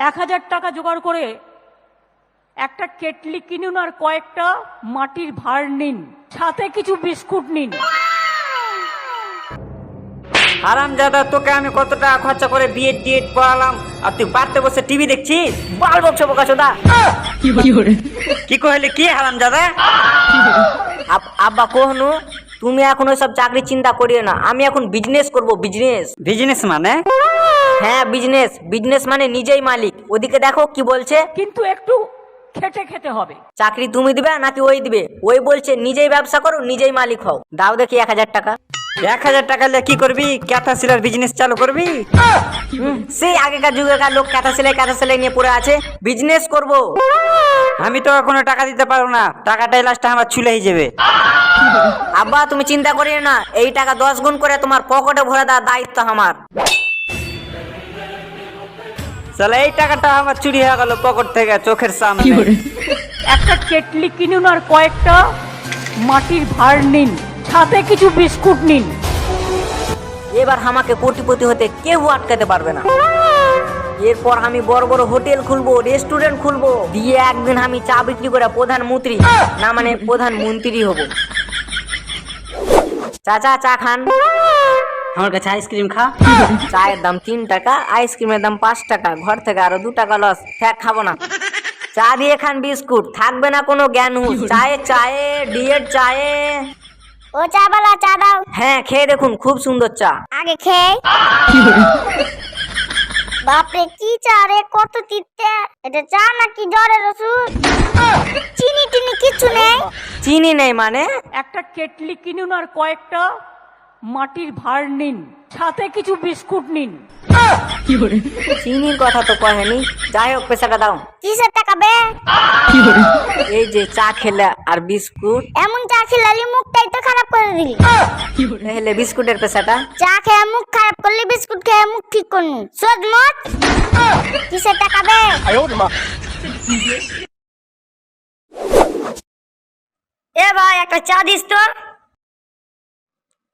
1000 টাকা জোগাড় করে একটা কেটলি কিনুন আর কয়েকটা মাটির ভাঁড় নিন, সাথে কিছু বিস্কুট নিন। হারামজাদা, তোকে আমি কত টাকা খরচা করে বিয়ে টিএড করালাম আর তুই বাড়তে বসে টিভি দেখছিস? বাল বকছো বোকাচোদা। কি কইলি কি হারামজাদা? আব্বা কোহনু, তুমি এখন ওইসব চাকরি চিন্তা করিও না, আমি এখন বিজনেস করব। বিজনেস বিজনেস মানে? হ্যাঁ বিজনেস, বিজনেস মানে নিজেই মালিক। ওদিকে দেখো কি বলছে। কিন্তু একটু খেটে খেতে হবে। চাকরি তুমি দিবে নাকি ওই দিবে? ওই বলছে নিজেই ব্যবসা করো, নিজেই মালিক হও। দাও দেখি 1000 টাকা। 1000 টাকা দিয়ে কি করবি? ক্যাথা সেলার বিজনেস চালু করবি? সেই আগেকার যুগেকার লোক কাঁথা সেলাই নিয়ে পড়ে আছে। বিজনেস করব। আমি তো কোনো টাকা দিতে পারবো না, টাকাটাই লাস্টে আমার ছুলে হয়ে যাবে। আব্বা তুমি চিন্তা করিও না, এই টাকা 10 গুণ করে তোমার পকেটে ভরে দেওয়ার দায়িত্ব আমার। চলে এই টাকাটা আমার চুরি হয়ে গেল পকেট থেকে চোখের সামনে। একটা কেটলি কিনুন আর কয়েকটা মাটির ভাঁড় নিন, সাথে কিছু বিস্কুট নিন। এবার আমাকে কোটিপতি হতে কেউ আটকাতে পারবে না। এরপর আমি বড় বড় হোটেল খুলবো, রেস্টুরেন্ট খুলবো, দিয়ে একদিন আমি চা বিক্রি করে প্রধানমন্ত্রী না মানে প্রধানমন্ত্রী হব। চাচা চা খান। আমার কাছে আইসক্রিম খা। চায়ের দাম 3 টাকা, আইসক্রিমের দাম 5 টাকা, ঘর থেকে আরো 2 টাকা লস। থাক খাবো না। চা দিয়ে খান বিস্কুট, থাকবে না কোনো জ্ঞান হুঁশ। চায়ে চায়ে ডিএড চায়ে। ও চা বালা, চা দাও। হ্যাঁ খেয়ে দেখুন, খুব সুন্দর চা। আগে খেয়ে। বাপরে কি চা রে, কত তিতে। এটা চা নাকি জ্বরের ওষুধ? চিনি টিনি কিছু নেই? চিনি নেই মানে? একটা কেটলি কিনুন আর কয়েকটা মাটির ভাঁড় নিন, সাথে কিছু বিস্কুট নিন। চিনির কথা তো কহেনি। যাই হোক পেশাটা দাও। কিসের টাকা বে? এই যে চা খেলে আর বিস্কুট। এমন চা খেলালি মুখটাই তো খারাপ করে দিলি। তাহলে বিস্কুটের পেশাটা। চা খেয়ে মুখ খারাপ করলি, বিস্কুট খেয়ে মুখ ঠিক করনি। সোজ মত। কিসের টাকা বে? এ ভাই একটা চা দিস তো।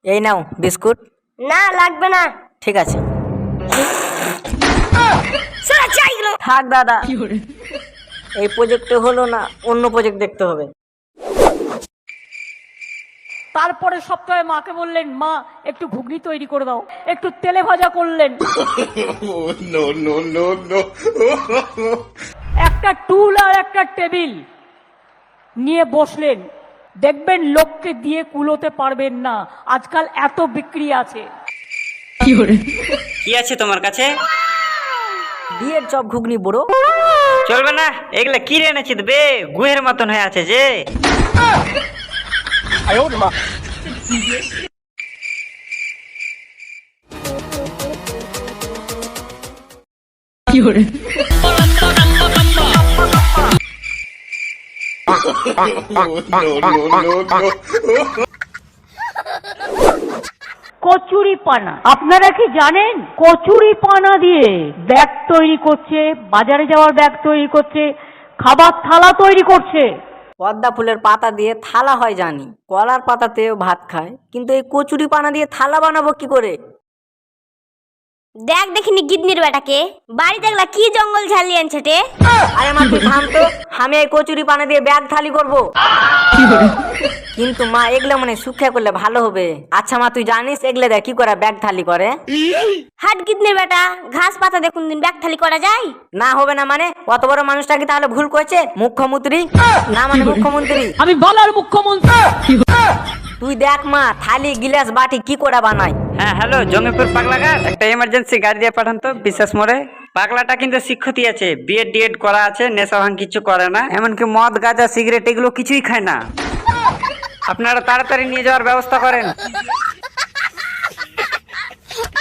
এই নাও বিস্কুট। না লাগবে না। ঠিক আছে। থাক দাদা, এই প্রজেক্টে হলো না, অন্য প্রজেক্ট দেখতে হবে। তারপরে সপ্তাহে মাকে বললেন, মা একটু ঘুগনি তৈরি করে দাও, একটু তেলে ভাজা করলেন। একটা টুল আর একটা টেবিল নিয়ে বসলেন। দেখবেন লোককে দিয়ে কুলোতে পারবেন না, আজকাল এত বিক্রি আছে। কি আছে তোমার কাছে? বিয়ের চপ ঘুগনি বড় চলবে না, এগুলা কি রে এনেছি বে? গুহের মতন হয়ে আছে যে। কচুরি পানা, আপনারা কি জানেন কচুরি পানা দিয়ে ব্যাগ তৈরি করছে, বাজারে যাওয়ার ব্যাগ তৈরি করছে, খাবার থালা তৈরি করছে। পদ্মা ফুলের পাতা দিয়ে থালা হয় জানি, কলার পাতাতেও ভাত খায়, কিন্তু এই কচুরি পানা দিয়ে থালা বানাবো কি করে? দেখ দেখিনি গিদনির বেটাকে, বাড়ি দেখলা কি জঙ্গল ঝালিয়ে আনছে রে। আরে মা তুই থাম তো, আমি এই কচুরি পানা দিয়ে ব্যাগ থালি করবো। কিন্তু মা এগুলো মানে শুকিয়ে করলে ভালো হবে। আচ্ছা মা তুই জানিস এগুলো দেখ কি করে ব্যাগ থালি করে? হাট গিদনির বেটা, ঘাস পাতা দেখুন দিন ব্যাগ থালি করা যায়? না হবে না মানে? অত বড় মানুষটা কি তাহলে ভুল করেছে? মুখ্যমন্ত্রী না মানে মুখ্যমন্ত্রী। আমি বলার মুখ্যমন্ত্রী। তুই দেখ মা থালি গিলাস বাটি কি করে বানাই। হ্যাঁ হ্যালো, জঙ্গিপুর পাগলাঘাট, একটা এমার্জেন্সি গাড়ি দিয়ে পাঠান তো বিশেষ মোড়ে। পাগলাটা কিন্তু শিক্ষিত আছে, বিএড ডিএড করা আছে, নেশা ভাঙ কিছু করে না, এমনকি মদ গাঁজা সিগারেট এগুলো কিছুই খায় না। আপনারা তাড়াতাড়ি নিয়ে যাওয়ার ব্যবস্থা করেন।